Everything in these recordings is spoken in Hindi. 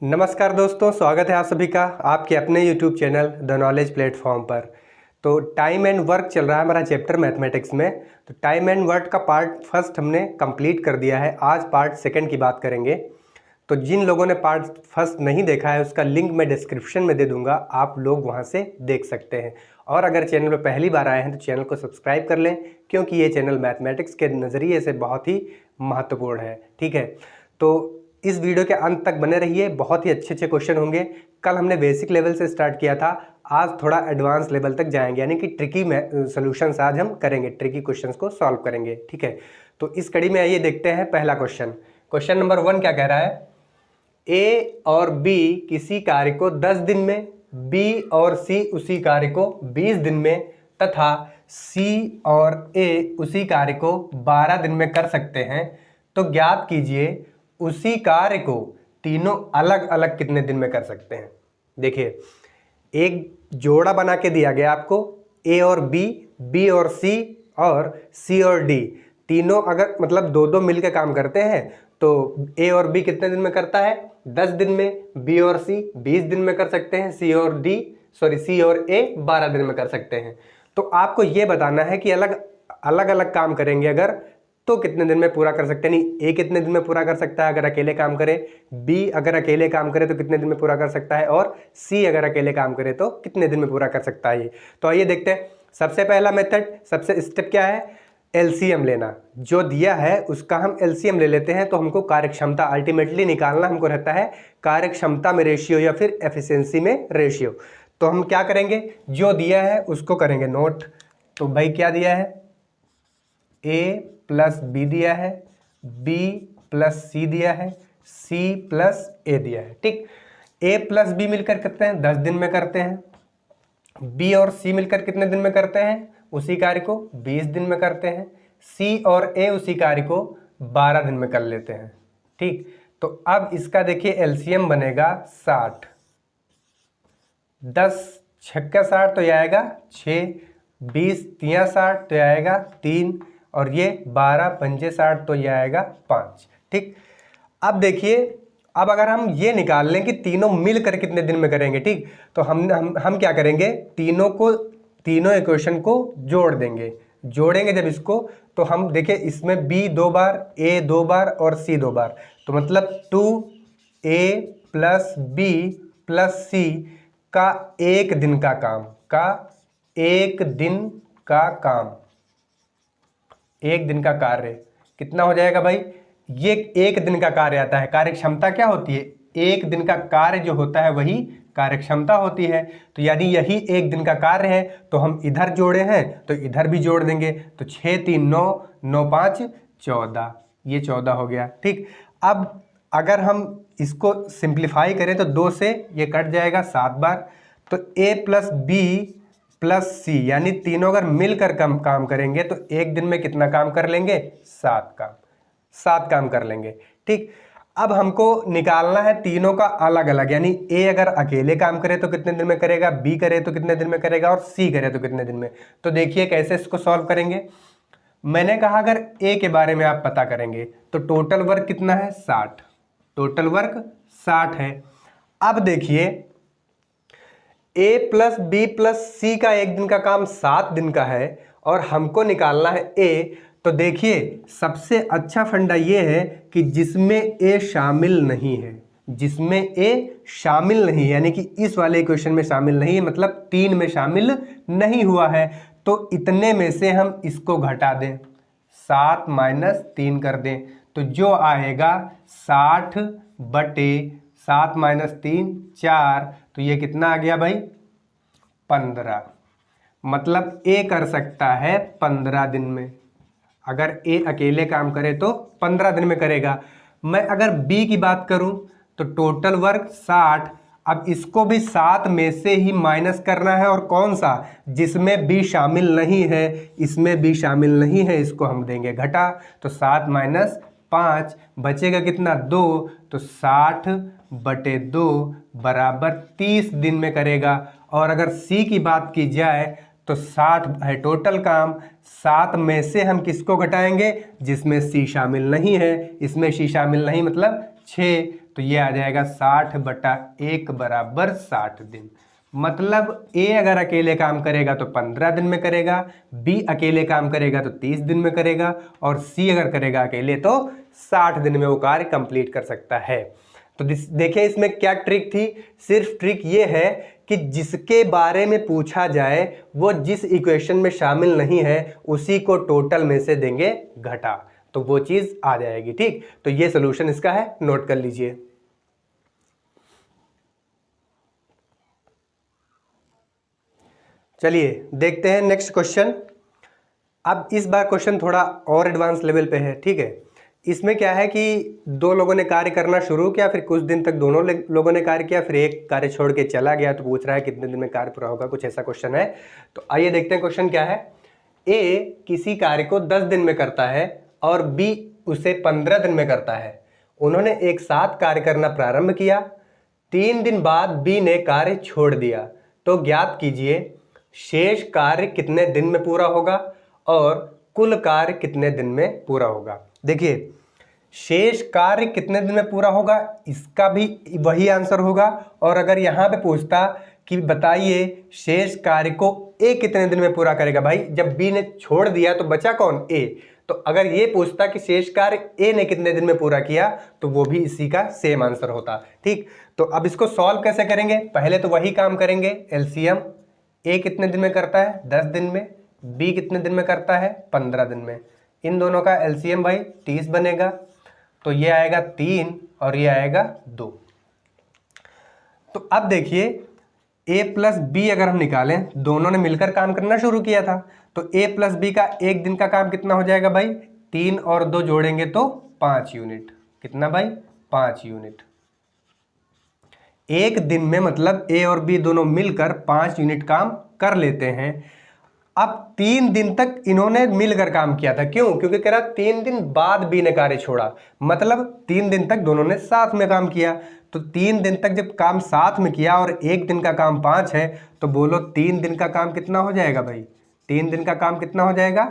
नमस्कार दोस्तों, स्वागत है आप सभी का आपके अपने YouTube channel the knowledge platform पर। तो टाइम एंड वर्क चल रहा है हमारा चैप्टर मैथमेटिक्स में। तो टाइम एंड वर्क का पार्ट फर्स्ट हमने कंप्लीट कर दिया है। आज पार्ट सेकंड की बात करेंगे। तो जिन लोगों ने पार्ट फर्स्ट नहीं देखा है उसका लिंक मैं डिस्क्रिप्शन में दे दूंगा, आप लोग वहां से देख सकते हैं। और अगर चैनल पर पहली बार आए हैं तो चैनल को सब्सक्राइब कर लें, क्योंकि ये चैनल मैथमेटिक्स के नज़रिए से बहुत ही महत्वपूर्ण है। ठीक है, तो इस वीडियो के अंत तक बने रहिए, बहुत ही अच्छे अच्छे क्वेश्चन होंगे। कल हमने बेसिक लेवल से स्टार्ट किया था, आज थोड़ा एडवांस लेवल तक जाएंगे, यानी कि ट्रिकी सॉल्यूशंस आज हम करेंगे, ट्रिकी क्वेश्चंस को सॉल्व करेंगे। ठीक है, तो इस कड़ी में आइए देखते हैं पहला क्वेश्चन। क्वेश्चन नंबर 1 क्या कह रहा है? ए और बी किसी कार्य को 10 दिन में, बी और सी उसी कार्य को 20 दिन में तथा सी और ए उसी कार्य को 12 दिन में कर सकते हैं, तो ज्ञात कीजिए उसी कार्य को तीनों अलग अलग कितने दिन में कर सकते हैं। देखिए, एक जोड़ा बना के दिया गया आपको, ए और बी, बी और सी और डी, तीनों अगर मतलब दो दो मिलकर काम करते हैं तो ए और बी कितने दिन में करता है? 10 दिन में। बी और सी 20 दिन में कर सकते हैं। सी और ए 12 दिन में कर सकते हैं। तो आपको ये बताना है कि अलग अलग काम करेंगे अगर तो कितने दिन में पूरा कर सकते हैं। नहीं, ए कितने दिन में पूरा कर सकता है अगर अकेले काम करे, बी अगर अकेले काम करे तो कितने दिन में पूरा कर सकता है, और सी अगर अकेले काम करे तो कितने दिन में पूरा कर सकता है। तो आइए देखते हैं। सबसे पहला मेथड, सबसे स्टेप क्या है? एलसीएम लेना। जो दिया है उसका हम एलसीएम ले लेते हैं। तो हमको कार्यक्षमता अल्टीमेटली निकालना हमको रहता है कार्यक्षमता में रेशियो या फिर एफिशिएंसी में रेशियो। तो हम क्या करेंगे, जो दिया है उसको करेंगे नोट। तो भाई क्या दिया है? ए प्लस बी दिया है, बी प्लस सी दिया है, सी प्लस ए दिया है। ठीक, ए प्लस बी मिलकर करते हैं 10 दिन में करते हैं, बी और सी मिलकर कितने दिन में करते हैं? उसी कार्य को 20 दिन में करते हैं, सी और ए उसी कार्य को 12 दिन में कर लेते हैं। ठीक, तो अब इसका देखिए एलसीएम बनेगा 60। 10 छक्का 60 तो यह आएगा 6, 20 तिया 60 तो यह आएगा 3, और ये 12 पंजे 60 तो यह आएगा 5। ठीक, अब देखिए, अब अगर हम ये निकाल लें कि तीनों मिलकर कितने दिन में करेंगे, ठीक, तो हम क्या करेंगे, तीनों इक्वेशन को जोड़ देंगे। जोड़ेंगे जब इसको तो हम देखिए इसमें b 2 बार, a 2 बार और c 2 बार, तो मतलब 2a plus b plus c का एक दिन का काम, एक दिन का कार्य कितना हो जाएगा भाई? ये एक दिन का कार्य आता है। कार्यक्षमता क्या होती है? एक दिन का कार्य जो होता है वही कार्यक्षमता होती है। तो यानी यही एक दिन का कार्य है, तो हम इधर जोड़े हैं तो इधर भी जोड़ देंगे। तो 6 3 9, 9 5 14, ये 14 हो गया। ठीक, अब अगर हम इसको सिंप्लीफाई करें तो 2 से ये कट जाएगा 7 बार। तो ए प्लस बी प्लस सी, यानी तीनों अगर मिलकर काम करेंगे तो एक दिन में कितना काम कर लेंगे? 7 काम कर लेंगे। ठीक, अब हमको निकालना है तीनों का अलग अलग, यानी ए अगर अकेले काम करे तो कितने दिन में करेगा, बी करे तो कितने दिन में करेगा, और सी करे तो कितने दिन में। तो देखिए कैसे इसको सॉल्व करेंगे। मैंने कहा अगर ए के बारे में आप पता करेंगे तो टोटल वर्क कितना है? 60। टोटल वर्क 60 है। अब देखिए ए प्लस बी प्लस सी का एक दिन का काम 7 दिन का है, और हमको निकालना है ए। तो देखिए सबसे अच्छा फंडा ये है कि जिसमें ए शामिल नहीं है, जिसमें ए शामिल नहीं, यानी कि इस वाले इक्वेशन में शामिल नहीं है, मतलब 3 में शामिल नहीं हुआ है, तो इतने में से हम इसको घटा दें, 7 माइनस 3 कर दें, तो जो आएगा 60 बटे 7 माइनस 3 4, तो ये कितना आ गया भाई? 15। मतलब ए कर सकता है 15 दिन में। अगर ए अकेले काम करे तो 15 दिन में करेगा। मैं अगर बी की बात करूं तो टोटल वर्क 60। अब इसको भी 7 में से ही माइनस करना है, और कौन सा? जिसमें बी शामिल नहीं है, इसमें बी शामिल नहीं है, इसको हम देंगे घटा। तो 7 माइनस 5 बचेगा कितना? 2। तो 60 बटे 2 बराबर 30 दिन में करेगा। और अगर सी की बात की जाए तो 60 है टोटल काम, 7 में से हम किसको घटाएंगे? जिसमें सी शामिल नहीं है। इसमें सी शामिल नहीं मतलब 6, तो ये आ जाएगा 60/1 बराबर 60 दिन। मतलब ए अगर अकेले काम करेगा तो 15 दिन में करेगा, बी अकेले काम करेगा तो 30 दिन में करेगा, और सी अगर करेगा अकेले तो 60 दिन में वो कार्य कंप्लीट कर सकता है। तो देखिए इसमें क्या ट्रिक थी, सिर्फ ट्रिक ये है कि जिसके बारे में पूछा जाए वो जिस इक्वेशन में शामिल नहीं है उसी को टोटल में से देंगे घटा, तो वो चीज आ जाएगी। ठीक, तो ये सोल्यूशन इसका है, नोट कर लीजिए। चलिए देखते हैं नेक्स्ट क्वेश्चन। अब इस बार क्वेश्चन थोड़ा और एडवांस लेवल पे है। ठीक है, इसमें क्या है कि दो लोगों ने कार्य करना शुरू किया, फिर कुछ दिन तक दोनों लोगों ने कार्य किया, फिर एक कार्य छोड़ के चला गया, तो पूछ रहा है कितने दिन में कार्य पूरा होगा, कुछ ऐसा क्वेश्चन है। तो आइए देखते हैं क्वेश्चन क्या है। ए किसी कार्य को 10 दिन में करता है और बी उसे 15 दिन में करता है। उन्होंने एक साथ कार्य करना प्रारंभ किया, 3 दिन बाद बी ने कार्य छोड़ दिया, तो ज्ञात कीजिए शेष कार्य कितने दिन में पूरा होगा और कुल कार्य कितने दिन में पूरा होगा। देखिए शेष कार्य कितने दिन में पूरा होगा, इसका भी वही आंसर होगा। और अगर यहाँ पे पूछता कि बताइए शेष कार्य को ए कितने दिन में पूरा करेगा, भाई जब बी ने छोड़ दिया तो बचा कौन, ए। तो अगर ये पूछता कि शेष कार्य ए ने कितने दिन में पूरा किया तो वो भी इसी का सेम आंसर होता। ठीक, तो अब इसको सॉल्व कैसे करेंगे, पहले तो वही काम करेंगे, एलसीएम। ए कितने दिन में करता है, 10 दिन में, बी कितने दिन में करता है, 15 दिन में। इन दोनों का एलसीएम भाई 30 बनेगा, तो ये आएगा 3 और ये आएगा 2। तो अब देखिए ए प्लस बी अगर हम निकालें, दोनों ने मिलकर काम करना शुरू किया था, तो ए प्लस बी का एक दिन का काम कितना हो जाएगा भाई, 3 और 2 जोड़ेंगे तो 5 यूनिट। कितना भाई, 5 यूनिट। एक दिन में मतलब ए और बी दोनों मिलकर 5 यूनिट काम कर लेते हैं। अब 3 दिन तक इन्होंने मिलकर काम किया था, क्यों, क्योंकि कह रहा 3 दिन बाद बी ने कार्य छोड़ा, मतलब 3 दिन तक दोनों ने साथ में काम किया। तो 3 दिन तक जब काम साथ में किया और एक दिन का काम 5 है, तो बोलो 3 दिन का काम कितना हो जाएगा भाई, 3 दिन का काम कितना हो जाएगा,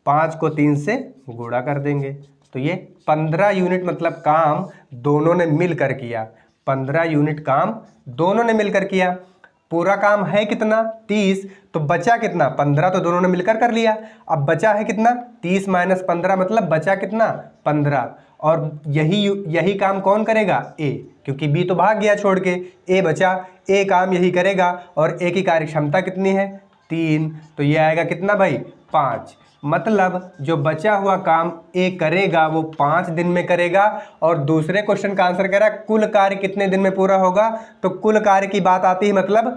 5 को 3 से गुणा कर देंगे, तो ये 15 यूनिट मतलब काम दोनों ने मिलकर किया। 15 यूनिट काम दोनों ने मिलकर किया। पूरा काम है कितना, 30, तो बचा कितना, 15 तो दोनों ने मिलकर कर लिया। अब बचा है कितना, 30 - 15 मतलब बचा कितना, 15। और यही काम कौन करेगा, ए, क्योंकि बी तो भाग गया छोड़ के, ए बचा, ए काम यही करेगा। और ए की कार्य क्षमता कितनी है, 3, तो ये आएगा कितना भाई, 5। मतलब जो बचा हुआ काम ए करेगा वो 5 दिन में करेगा। और दूसरे क्वेश्चन का आंसर कह रहा है कुल कार्य कितने दिन में पूरा होगा, तो कुल कार्य की बात आती है, मतलब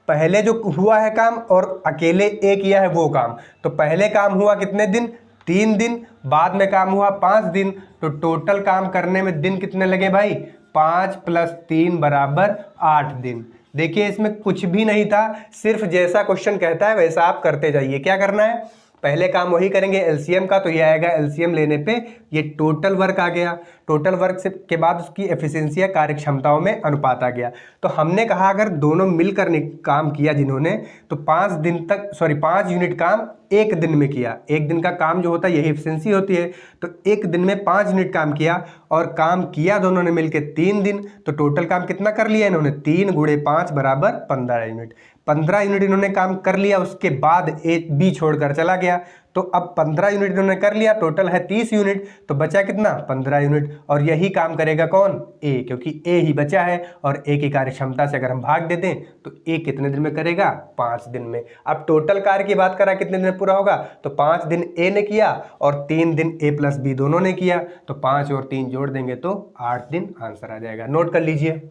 पहले जो हुआ है काम और अकेले ए किया है वो काम। तो पहले काम हुआ कितने दिन, 3 दिन, बाद में काम हुआ 5 दिन, तो टोटल काम करने में दिन कितने लगे भाई, 5 + 3 = 8 दिन। देखिए इसमें कुछ भी नहीं था, सिर्फ जैसा क्वेश्चन कहता है वैसा आप करते जाइए। क्या करना है, पहले काम वही करेंगे एलसीएम का, तो ये आएगा एलसीएम लेने पे ये टोटल वर्क आ गया। टोटल वर्क से के बाद उसकी एफिशिएंसी या कार्य क्षमताओं में अनुपात आ गया। तो हमने कहा अगर दोनों मिलकर काम किया जिन्होंने, तो 5 यूनिट काम एक दिन में किया। एक दिन का काम जो होता है यही एफिशिएंसी होती है। तो एक दिन में 5 यूनिट काम किया और काम किया दोनों ने मिलकर 3 दिन, तो टोटल काम कितना कर लिया इन्होंने, 3 × 5 = 15 यूनिट। 15 यूनिट इन्होंने काम कर लिया, उसके बाद ए बी छोड़कर चला गया। तो अब 15 यूनिट इन्होंने कर लिया, टोटल है 30 यूनिट, तो बचा कितना, 15 यूनिट। और यही काम करेगा कौन, ए, क्योंकि ए ही बचा है। और ए की कार्य क्षमता से अगर हम भाग दे दें तो ए कितने दिन में करेगा, 5 दिन में। अब टोटल कार्य की बात करा कितने दिन में पूरा होगा, तो 5 दिन ए ने किया और 3 दिन ए प्लस बी दोनों ने किया, तो 5 और 3 जोड़ देंगे तो 8 दिन आंसर आ जाएगा। नोट कर लीजिए।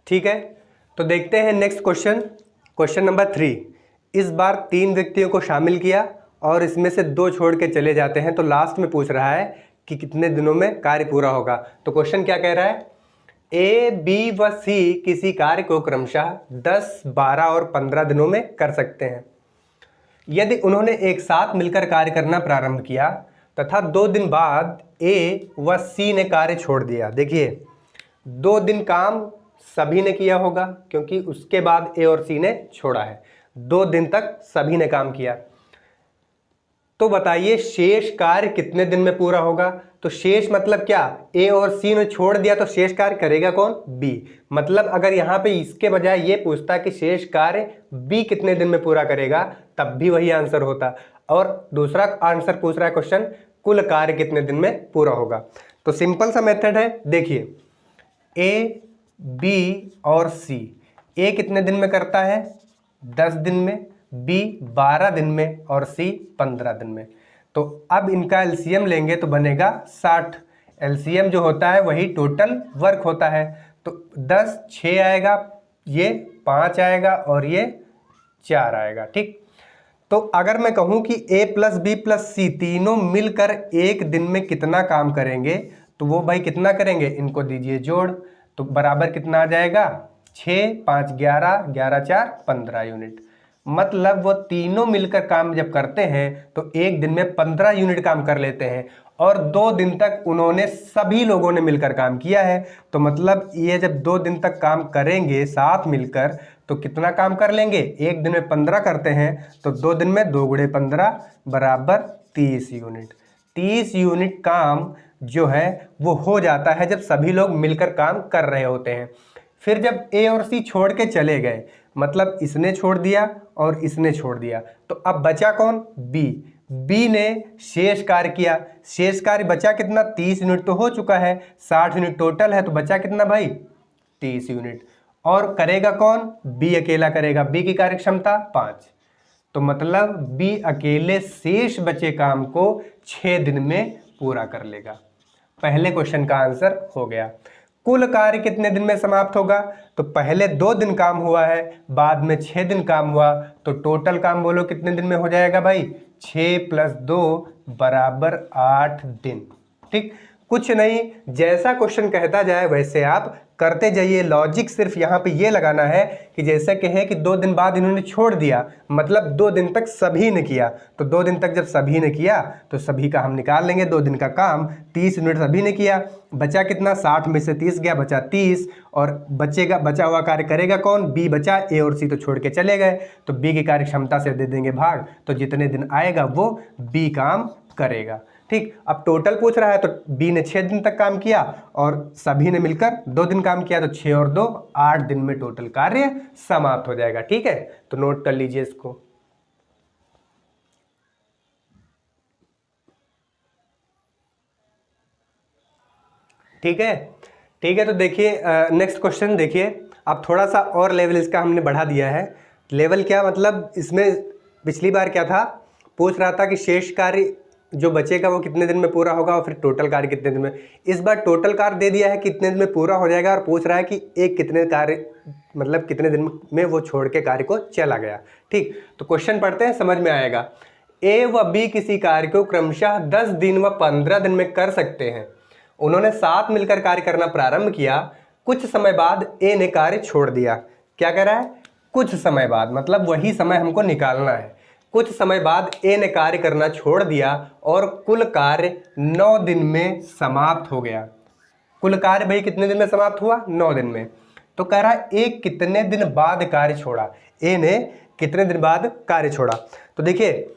ठीक है, तो देखते हैं नेक्स्ट क्वेश्चन, क्वेश्चन नंबर 3। इस बार 3 व्यक्तियों को शामिल किया और इसमें से 2 छोड़ के चले जाते हैं, तो लास्ट में पूछ रहा है कि कितने दिनों में कार्य पूरा होगा। तो क्वेश्चन क्या कह रहा है, ए, बी व सी किसी कार्य को क्रमशः 10, 12 और 15 दिनों में कर सकते हैं। यदि उन्होंने एक साथ मिलकर कार्य करना प्रारंभ किया तथा 2 दिन बाद ए व सी ने कार्य छोड़ दिया। देखिए 2 दिन काम सभी ने किया होगा क्योंकि उसके बाद ए और सी ने छोड़ा है। 2 दिन तक सभी ने काम किया। तो बताइए शेष कार्य कितने दिन में पूरा होगा। तो शेष मतलब क्या, ए और सी ने छोड़ दिया तो शेष कार्य करेगा कौन, बी। मतलब अगर यहाँ पे इसके बजाय ये पूछता कि शेष कार्य बी कितने दिन में पूरा करेगा, तब भी वही आंसर होता। और दूसरा आंसर पूछ रहा है क्वेश्चन, कुल कार्य कितने दिन में पूरा होगा। तो सिंपल सा मेथड है, देखिए ए, बी और सी। ए कितने दिन में करता है, 10 दिन में, बी 12 दिन में और सी 15 दिन में। तो अब इनका एलसीएम लेंगे तो बनेगा 60। एलसीएम जो होता है वही टोटल वर्क होता है। तो 10 6 आएगा, ये 5 आएगा और ये 4 आएगा। ठीक, तो अगर मैं कहूँ कि ए प्लस बी प्लस सी तीनों मिलकर एक दिन में कितना काम करेंगे, तो वो भाई कितना करेंगे, इनको दीजिए जोड़, तो बराबर कितना आ जाएगा, 6 5 11, 11 4 15 यूनिट। मतलब वो तीनों मिलकर काम जब करते हैं तो एक दिन में 15 यूनिट काम कर लेते हैं, और 2 दिन तक उन्होंने सभी लोगों ने मिलकर काम किया है। तो मतलब ये जब 2 दिन तक काम करेंगे साथ मिलकर तो कितना काम कर लेंगे, एक दिन में 15 करते हैं तो 2 दिन में 2 गुणे 15 बराबर 30 यूनिट। 30 यूनिट काम जो है वो हो जाता है जब सभी लोग मिलकर काम कर रहे होते हैं। फिर जब ए और सी छोड़ के चले गए, मतलब इसने छोड़ दिया और इसने छोड़ दिया, तो अब बचा कौन, बी। बी ने शेष कार्य किया, शेष कार्य बचा कितना, 30 यूनिट तो हो चुका है, 60 यूनिट टोटल है, तो बचा कितना भाई, 30 यूनिट। और करेगा कौन, बी अकेला करेगा, बी की कार्य क्षमता 5। तो मतलब बी अकेले शेष बचे काम को 6 दिन में पूरा कर लेगा। पहले क्वेश्चन का आंसर हो गया। कुल कार्य कितने दिन में समाप्त होगा, तो पहले 2 दिन काम हुआ है, बाद में 6 दिन काम हुआ, तो टोटल काम बोलो कितने दिन में हो जाएगा भाई, 6 + 2 बराबर 8 दिन। ठीक, कुछ नहीं, जैसा क्वेश्चन कहता जाए वैसे आप करते जाइए। लॉजिक सिर्फ यहाँ पे ये लगाना है कि जैसे कहे कि 2 दिन बाद इन्होंने छोड़ दिया, मतलब 2 दिन तक सभी ने किया, तो 2 दिन तक जब सभी ने किया तो सभी का हम निकाल लेंगे। 2 दिन का काम 30 यूनिट सभी ने किया, बचा कितना, 60 में से 30 गया, बचा 30, और बचेगा, बचा हुआ कार्य करेगा कौन, बी बचा, ए और सी तो छोड़ के चले गए, तो बी की कार्य क्षमता से दे देंगे भाग, तो जितने दिन आएगा वो बी काम करेगा। ठीक, अब टोटल पूछ रहा है तो बी ने 6 दिन तक काम किया और सभी ने मिलकर 2 दिन काम किया, तो 6 और 2 8 दिन में टोटल कार्य समाप्त हो जाएगा। ठीक है, तो नोट कर लीजिए इसको। ठीक है, ठीक है, तो देखिए नेक्स्ट क्वेश्चन देखिए। अब थोड़ा सा और लेवल इसका हमने बढ़ा दिया है। लेवल क्या मतलब, इसमें पिछली बार क्या था, पूछ रहा था कि शेष कार्य जो बचेगा वो कितने दिन में पूरा होगा और फिर टोटल कार्य कितने दिन में। इस बार टोटल कार्य दे दिया है कितने दिन में पूरा हो जाएगा, और पूछ रहा है कि एक कितने कार्य मतलब कितने दिन में वो छोड़ के कार्य को चला गया। ठीक, तो क्वेश्चन पढ़ते हैं, समझ में आएगा। ए व बी किसी कार्य को क्रमशः 10 दिन व 15 दिन में कर सकते हैं। उन्होंने साथ मिलकर कार्य करना प्रारंभ किया। कुछ समय बाद ए ने कार्य छोड़ दिया। क्या कह रहा है, कुछ समय बाद, मतलब वही समय हमको निकालना है। कुछ समय बाद ए ने कार्य करना छोड़ दिया और कुल कार्य 9 दिन में समाप्त हो गया। कुल कार्य भाई कितने दिन में समाप्त हुआ, 9 दिन में। तो कह रहा है ए कितने दिन बाद कार्य छोड़ा, ए ने कितने दिन बाद कार्य छोड़ा। तो देखिए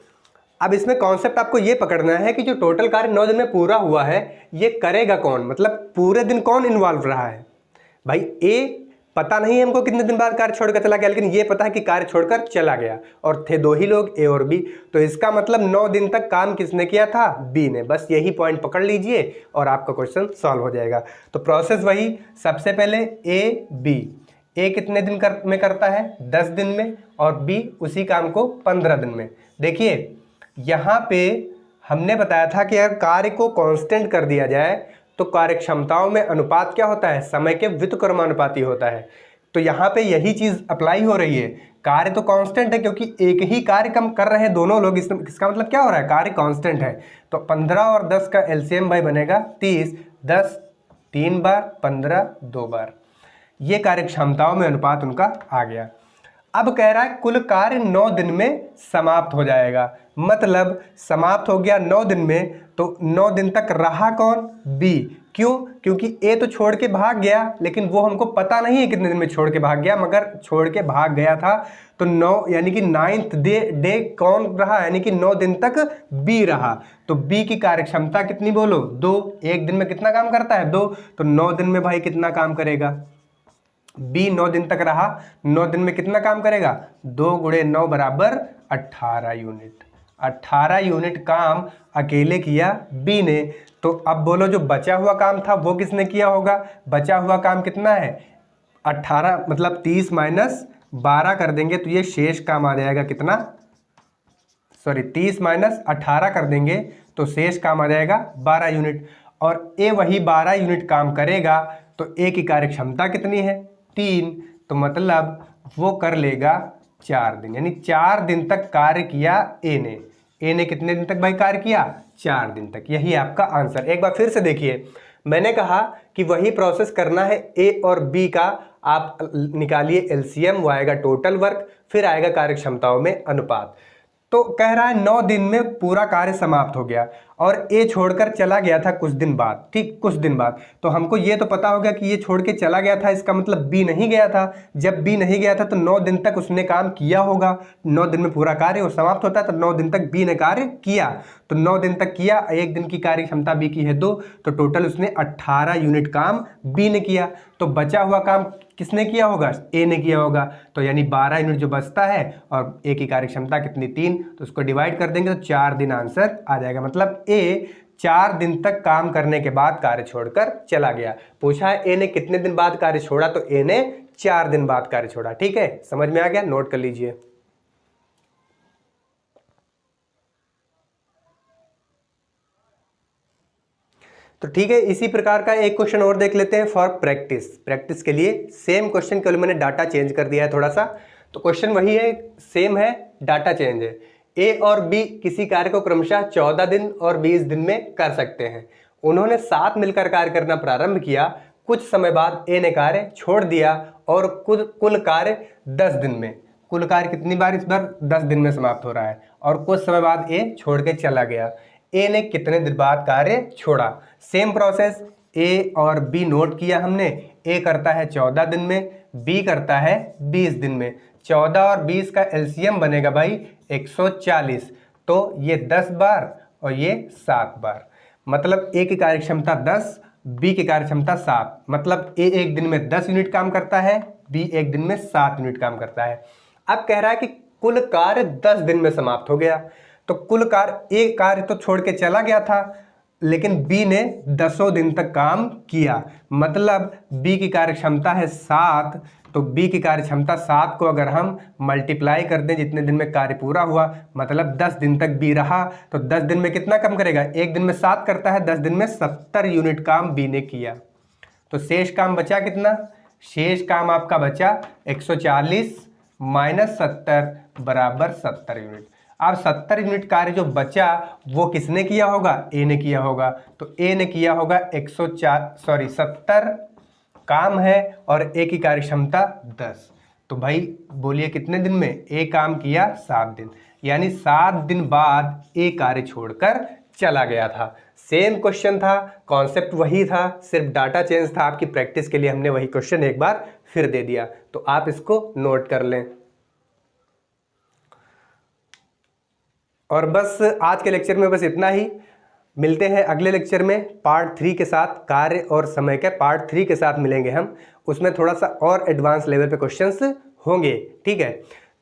अब इसमें कॉन्सेप्ट आपको ये पकड़ना है कि जो टोटल कार्य 9 दिन में पूरा हुआ है ये करेगा कौन, मतलब पूरे दिन कौन इन्वॉल्व रहा है। भाई ए पता नहीं है हमको कितने दिन बाद कार्य छोड़कर चला गया, लेकिन ये पता है कि कार्य छोड़कर चला गया, और थे 2 ही लोग, ए और बी। तो इसका मतलब 9 दिन तक काम किसने किया था, बी ने। बस यही पॉइंट पकड़ लीजिए और आपका क्वेश्चन सॉल्व हो जाएगा। तो प्रोसेस वही, सबसे पहले ए बी, ए कितने दिन में करता है, 10 दिन में, और बी उसी काम को 15 दिन में। देखिए यहाँ पे हमने बताया था कि अगर कार्य को कांस्टेंट कर दिया जाए तो कार्य क्षमताओं में अनुपात क्या होता है, समय के व्युत्क्रमानुपाती होता है। तो यहाँ पे यही चीज़ अप्लाई हो रही है। कार्य तो कांस्टेंट है क्योंकि एक ही कार्य कम कर रहे हैं दोनों लोग, इसका मतलब क्या हो रहा है, कार्य कांस्टेंट है। तो 15 और 10 का एलसीएम भाई बनेगा 30, 10 3 बार, 15 2 बार। ये कार्य क्षमताओं में अनुपात उनका आ गया। अब कह रहा है कुल कार्य 9 दिन में समाप्त हो जाएगा, मतलब समाप्त हो गया 9 दिन में, तो 9 दिन तक रहा कौन, बी, क्यों? क्योंकि ए तो छोड़ के भाग गया, लेकिन वो हमको पता नहीं है कितने दिन में छोड़ के भाग गया, मगर छोड़ के भाग गया था। तो 9 यानी कि 9th डे कौन रहा? यानी कि 9 दिन तक बी रहा। तो बी की कार्यक्षमता कितनी बोलो? 2। एक दिन में कितना काम करता है? 2। तो 9 दिन में भाई कितना काम करेगा? बी 9 दिन तक रहा, 9 दिन में कितना काम करेगा? 2 गुणे 9 बराबर 18 यूनिट। 18 यूनिट काम अकेले किया बी ने। तो अब बोलो जो बचा हुआ काम था वो किसने किया होगा? बचा हुआ काम कितना है? 18 मतलब 30 माइनस 12 कर देंगे तो ये शेष काम आ जाएगा कितना? 30 माइनस 18 कर देंगे तो शेष काम आ जाएगा 12 यूनिट। और ए वही 12 यूनिट काम करेगा, तो ए की कार्यक्षमता कितनी है? 3। तो मतलब वो कर लेगा 4 दिन, यानी 4 दिन तक कार्य किया ए ने। ए ने कितने दिन तक भाई कार्य किया? 4 दिन तक। यही आपका आंसर। एक बार फिर से देखिए, मैंने कहा कि वही प्रोसेस करना है ए और बी का। आप निकालिए एलसीएम, वो आएगा टोटल वर्क, फिर आएगा कार्यक्षमताओं में अनुपात। तो कह रहा है 9 दिन में पूरा कार्य समाप्त हो गया और ए छोड़कर चला गया था कुछ दिन बाद। ठीक, कुछ दिन बाद। तो हमको ये तो पता होगा कि ये छोड़ के चला गया था, इसका मतलब बी नहीं गया था। जब बी नहीं गया था तो 9 दिन तक उसने काम किया होगा। 9 दिन में पूरा कार्य और समाप्त होता है, तो 9 दिन तक बी ने कार्य किया। तो 9 दिन तक किया, एक दिन की कार्य क्षमता बी की है 2, तो टोटल उसने 18 यूनिट काम बी ने किया। तो बचा हुआ काम किसने किया होगा? ए ने किया होगा। तो यानी 12 यूनिट जो बचता है, और ए की कार्य क्षमता कितनी? 3, तो उसको डिवाइड कर देंगे तो 4 दिन आंसर आ जाएगा। मतलब ए 4 दिन तक काम करने के बाद कार्य छोड़कर चला गया। पूछा है ए ने कितने दिन बाद कार्य छोड़ा, तो ए ने 4 दिन बाद कार्य छोड़ा। ठीक है, समझ में आ गया? नोट कर लीजिए। तो ठीक है, इसी प्रकार का एक क्वेश्चन और देख लेते हैं फॉर प्रैक्टिस के लिए। सेम क्वेश्चन केवल मैंने डाटा चेंज कर दिया है थोड़ा सा। तो क्वेश्चन वही है, सेम है, डाटा चेंज है। ए और बी किसी कार्य को क्रमशः 14 दिन और 20 दिन में कर सकते हैं। उन्होंने साथ मिलकर कार्य करना प्रारंभ किया। कुछ समय बाद ए ने कार्य छोड़ दिया और कुल कार्य 10 दिन में। कुल कार्य कितनी बार? इस बार 10 दिन में समाप्त हो रहा है। और कुछ समय बाद ए छोड़ के चला गया। ए ने कितने दिन बाद कार्य छोड़ा? सेम प्रोसेस, ए और बी नोट किया हमने। ए करता है 14 दिन में, बी करता है 20 दिन में। 14 और 20 का एलसीएम बनेगा भाई 140। तो ये 10 बार और ये 7 बार। मतलब ए की कार्यक्षमता 10, बी की कार्यक्षमता 7। मतलब ए एक दिन में 10 यूनिट काम करता है, बी एक दिन में 7 यूनिट काम करता है। अब कह रहा है कि कुल कार्य 10 दिन में समाप्त हो गया। तो कुल कार्य, ए कार्य तो छोड़ के चला गया था, लेकिन बी ने 10 दिन तक काम किया। मतलब बी की कार्यक्षमता है 7, तो बी की कार्यक्षमता 7 को अगर हम मल्टीप्लाई कर दें जितने दिन में कार्य पूरा हुआ, मतलब 10 दिन तक बी रहा, तो 10 दिन में कितना कम करेगा? एक दिन में 7 करता है, 10 दिन में 70 यूनिट काम बी ने किया। तो शेष काम बचा कितना? शेष काम आपका बचा 140 माइनस 70 बराबर 70 यूनिट। अब 70 यूनिट कार्य जो बचा वो किसने किया होगा? ए ने किया होगा। तो ए ने किया होगा 70 काम है और ए की कार्यक्षमता 10। तो भाई बोलिए कितने दिन में? ए काम किया 7 दिन, यानी 7 दिन बाद ए कार्य छोड़कर चला गया था। सेम क्वेश्चन था, कॉन्सेप्ट वही था, सिर्फ डाटा चेंज था। आपकी प्रैक्टिस के लिए हमने वही क्वेश्चन एक बार फिर दे दिया, तो आप इसको नोट कर लें। और बस आज के लेक्चर में बस इतना ही। मिलते हैं अगले लेक्चर में पार्ट 3 के साथ, कार्य और समय के पार्ट 3 के साथ मिलेंगे हम। उसमें थोड़ा सा और एडवांस लेवल पे क्वेश्चंस होंगे। ठीक है,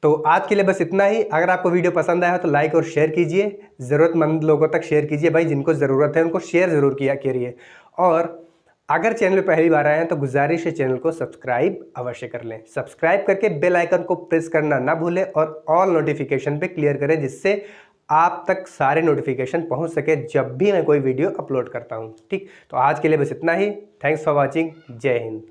तो आज के लिए बस इतना ही। अगर आपको वीडियो पसंद आया तो लाइक और शेयर कीजिए, ज़रूरतमंद लोगों तक शेयर कीजिए भाई, जिनको ज़रूरत है उनको शेयर ज़रूर किया करिए। और अगर चैनल पे पहली बार आए हैं तो गुजारिश है चैनल को सब्सक्राइब अवश्य कर लें। सब्सक्राइब करके बेल आइकन को प्रेस करना ना भूलें और ऑल नोटिफिकेशन पे क्लियर करें, जिससे आप तक सारे नोटिफिकेशन पहुंच सके जब भी मैं कोई वीडियो अपलोड करता हूं। ठीक, तो आज के लिए बस इतना ही। Thanks for watching. जय हिंद।